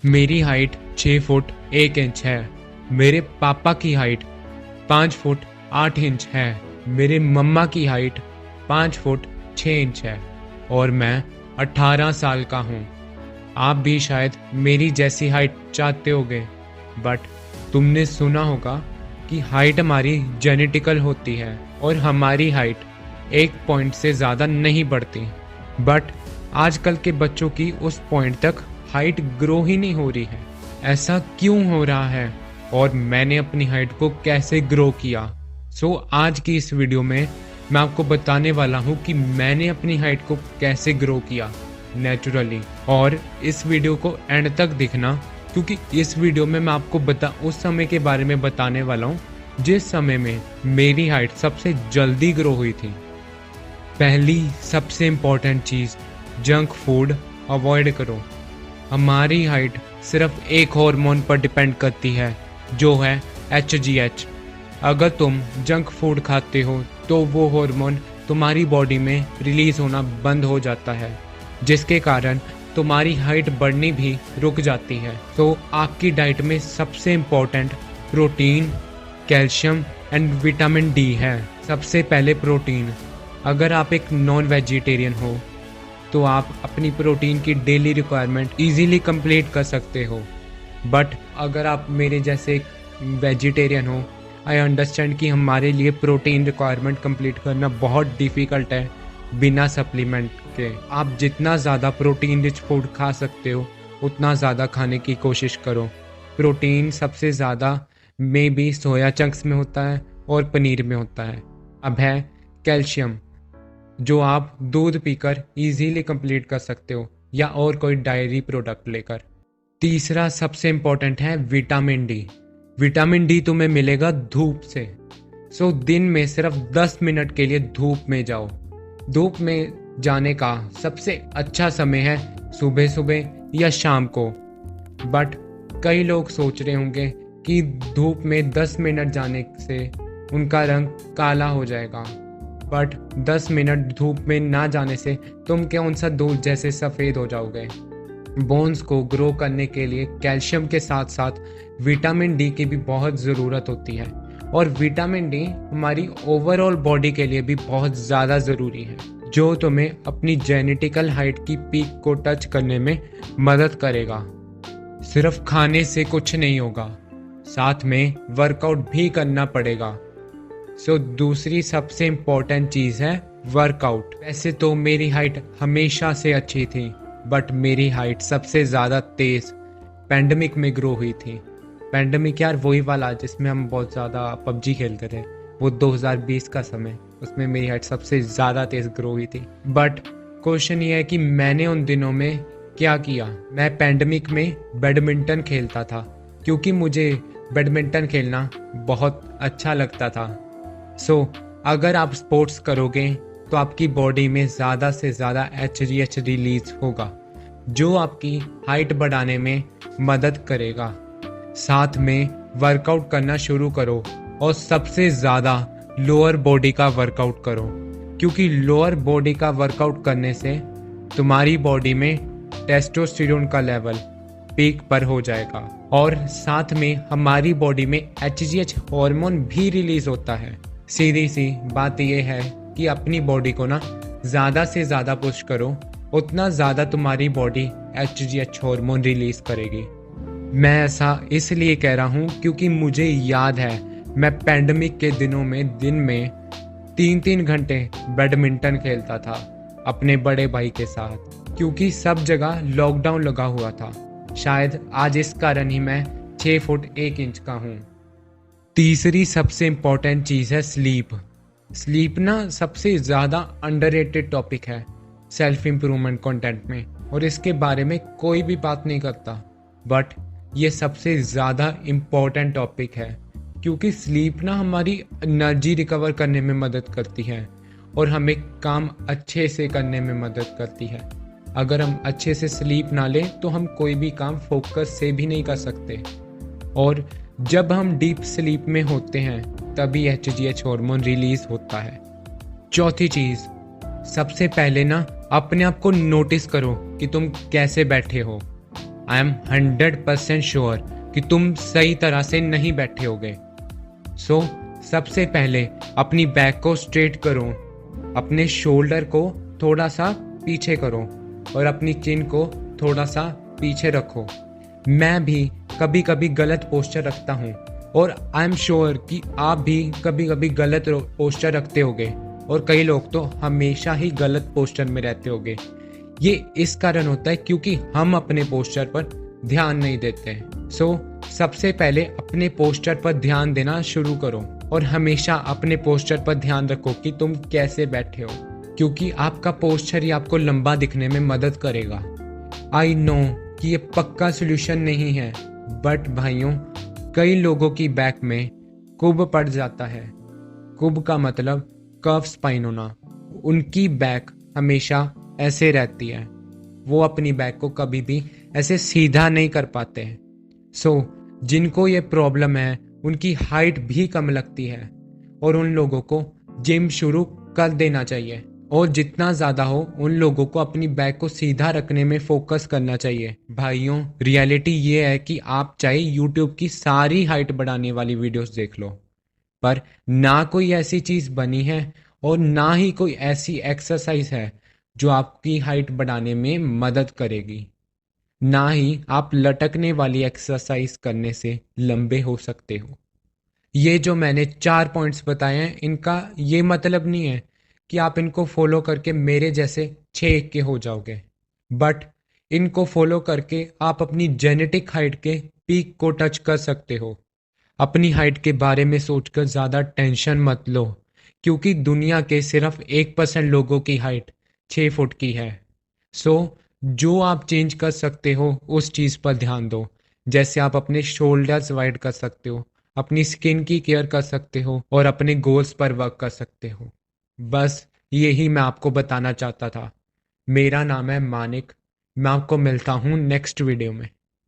मेरी height 6 foot 1 inch है। मेरे पापा की हाइट 5 फुट 8 इंच है। मेरे मम्मा की हाइट 5 फुट 6 इंच है और मैं 18 साल का हूँ। आप भी शायद मेरी जैसी हाइट चाहते होगे, बट तुमने सुना होगा कि हाइट हमारी जेनेटिकल होती है और हमारी हाइट 1 पॉइंट से ज़्यादा नहीं बढ़ती। बट आजकल के बच्चों की उस पॉइंट तक हाइट ग्रो ही नहीं हो रही है। ऐसा क्यों हो रहा है और मैंने अपनी हाइट को कैसे ग्रो किया? आज की इस वीडियो में मैं आपको बताने वाला हूँ कि मैंने अपनी हाइट को कैसे ग्रो किया नेचुरली। और इस वीडियो को एंड तक देखना, क्योंकि इस वीडियो में मैं आपको उस समय के बारे में बताने वाला हूँ जिस समय में मेरी हाइट सबसे जल्दी ग्रो हुई थी। पहली सबसे इम्पोर्टेंट चीज़, जंक फूड अवॉइड करो। हमारी हाइट सिर्फ एक हार्मोन पर डिपेंड करती है जो है HGH। अगर तुम जंक फूड खाते हो तो वो हार्मोन तुम्हारी बॉडी में रिलीज होना बंद हो जाता है, जिसके कारण तुम्हारी हाइट बढ़नी भी रुक जाती है। तो आपकी डाइट में सबसे important protein, calcium and vitamin D है। सबसे पहले प्रोटीन। अगर आप एक नॉन वेजिटेरियन हो तो आप अपनी प्रोटीन की डेली रिक्वायरमेंट इजीली कंप्लीट कर सकते हो। बट अगर आप मेरे जैसे वेजिटेरियन हो, आई अंडरस्टैंड कि हमारे लिए प्रोटीन रिक्वायरमेंट कंप्लीट करना बहुत डिफ़िकल्ट है बिना सप्लीमेंट के। आप जितना ज़्यादा प्रोटीन रिच फूड खा सकते हो उतना ज़्यादा खाने की कोशिश करो। प्रोटीन सबसे ज़्यादा मे बी सोया चंक्स में होता है और पनीर में होता है। अब है कैल्शियम, जो आप दूध पीकर इजीली कंप्लीट कर सकते हो या और कोई डायरी प्रोडक्ट लेकर। तीसरा सबसे इम्पोर्टेंट है विटामिन डी। विटामिन डी तुम्हें मिलेगा धूप से। दिन में सिर्फ 10 मिनट के लिए धूप में जाओ। धूप में जाने का सबसे अच्छा समय है सुबह सुबह या शाम को। बट कई लोग सोच रहे होंगे कि धूप में 10 मिनट जाने से उनका रंग काला हो जाएगा। बट 10 मिनट धूप में ना जाने से तुम कौन सा दूध जैसे सफ़ेद हो जाओगे। बोन्स को ग्रो करने के लिए कैल्शियम के साथ साथ विटामिन डी की भी बहुत ज़रूरत होती है, और विटामिन डी हमारी ओवरऑल बॉडी के लिए भी बहुत ज़्यादा ज़रूरी है, जो तुम्हें अपनी जेनेटिकल हाइट की पीक को टच करने में मदद करेगा। सिर्फ खाने से कुछ नहीं होगा, साथ में वर्कआउट भी करना पड़ेगा। दूसरी सबसे इम्पोर्टेंट चीज़ है वर्कआउट। वैसे तो मेरी हाइट हमेशा से अच्छी थी, बट मेरी हाइट सबसे ज़्यादा तेज़ पैंडमिक में ग्रो हुई थी। पैंडमिक यार वही वाला जिसमें हम बहुत ज़्यादा PUBG खेलते थे, वो 2020 का समय, उसमें मेरी हाइट सबसे ज़्यादा तेज़ ग्रो हुई थी। बट क्वेश्चन ये है कि मैंने उन दिनों में क्या किया। मैं पैंडमिक में बैडमिंटन खेलता था, क्योंकि मुझे बैडमिंटन खेलना बहुत अच्छा लगता था। अगर आप स्पोर्ट्स करोगे तो आपकी बॉडी में ज़्यादा से ज़्यादा HGH रिलीज होगा, जो आपकी हाइट बढ़ाने में मदद करेगा। साथ में वर्कआउट करना शुरू करो, और सबसे ज़्यादा लोअर बॉडी का वर्कआउट करो, क्योंकि लोअर बॉडी का वर्कआउट करने से तुम्हारी बॉडी में टेस्टोस्टेरोन का लेवल पीक पर हो जाएगा, और साथ में हमारी बॉडी में HGH हार्मोन भी रिलीज होता है। सीधी सी बात यह है कि अपनी बॉडी को ना ज़्यादा से ज़्यादा पुश करो, उतना ज़्यादा तुम्हारी बॉडी HGH हार्मोन रिलीज करेगी। मैं ऐसा इसलिए कह रहा हूँ क्योंकि मुझे याद है मैं पैंडमिक के दिनों में दिन में 3-3 घंटे बैडमिंटन खेलता था अपने बड़े भाई के साथ, क्योंकि सब जगह लॉकडाउन लगा हुआ था। शायद आज इस कारण ही मैं 6 फुट 1 इंच का हूँ। तीसरी सबसे इम्पोर्टेंट चीज़ है स्लीप। स्लीप ना सबसे ज़्यादा अंडररेटेड टॉपिक है सेल्फ इम्प्रूवमेंट कंटेंट में, और इसके बारे में कोई भी बात नहीं करता। बट ये सबसे ज़्यादा इम्पोर्टेंट टॉपिक है, क्योंकि स्लीप ना हमारी एनर्जी रिकवर करने में मदद करती है और हमें काम अच्छे से करने में मदद करती है। अगर हम अच्छे से स्लीप ना लें तो हम कोई भी काम फोकस से भी नहीं कर सकते, और जब हम डीप स्लीप में होते हैं तभी HGH हार्मोन रिलीज होता है। चौथी चीज़, सबसे पहले ना अपने आप को नोटिस करो कि तुम कैसे बैठे हो। आई एम 100% श्योर कि तुम सही तरह से नहीं बैठे होगे। सो सबसे पहले अपनी बैक को स्ट्रेट करो, अपने शोल्डर को थोड़ा सा पीछे करो और अपनी चिन को थोड़ा सा पीछे रखो। मैं भी कभी कभी गलत पोस्चर रखता हूँ और आई एम श्योर कि आप भी कभी कभी गलत पोस्चर रखते होगे और कई लोग तो हमेशा ही गलत पोस्चर में रहते होगे। ये इस कारण होता है क्योंकि हम अपने पोस्चर पर ध्यान नहीं देते। सो सबसे पहले अपने पोस्चर पर ध्यान देना शुरू करो और हमेशा अपने पोस्चर पर ध्यान रखो कि तुम कैसे बैठे हो, क्योंकि आपका पोस्चर ही आपको लंबा दिखने में मदद करेगा। आई नो कि ये पक्का सॉल्यूशन नहीं है, बट भाइयों कई लोगों की बैक में कुब पड़ जाता है। कुब का मतलब कर्व स्पाइन होना। उनकी बैक हमेशा ऐसे रहती है, वो अपनी बैक को कभी भी ऐसे सीधा नहीं कर पाते हैं। सो जिनको ये प्रॉब्लम है उनकी हाइट भी कम लगती है और उन लोगों को जिम शुरू कर देना चाहिए और जितना ज़्यादा हो उन लोगों को अपनी बैक को सीधा रखने में फोकस करना चाहिए। भाइयों रियलिटी ये है कि आप चाहे यूट्यूब की सारी हाइट बढ़ाने वाली वीडियोस देख लो, पर ना कोई ऐसी चीज़ बनी है और ना ही कोई ऐसी एक्सरसाइज है जो आपकी हाइट बढ़ाने में मदद करेगी। ना ही आप लटकने वाली एक्सरसाइज करने से लंबे हो सकते हो। ये जो मैंने 4 पॉइंट्स बताए हैं इनका ये मतलब नहीं है कि आप इनको फॉलो करके मेरे जैसे 6 के हो जाओगे, बट इनको फॉलो करके आप अपनी जेनेटिक हाइट के पीक को टच कर सकते हो। अपनी हाइट के बारे में सोचकर ज़्यादा टेंशन मत लो, क्योंकि दुनिया के सिर्फ 1% लोगों की हाइट 6 फुट की है। सो जो आप चेंज कर सकते हो उस चीज़ पर ध्यान दो। जैसे आप अपने शोल्डर्स वाइड कर सकते हो, अपनी स्किन की केयर कर सकते हो और अपने गोल्स पर वर्क कर सकते हो। बस यही मैं आपको बताना चाहता था। मेरा नाम है मानिक। मैं आपको मिलता हूँ नेक्स्ट वीडियो में।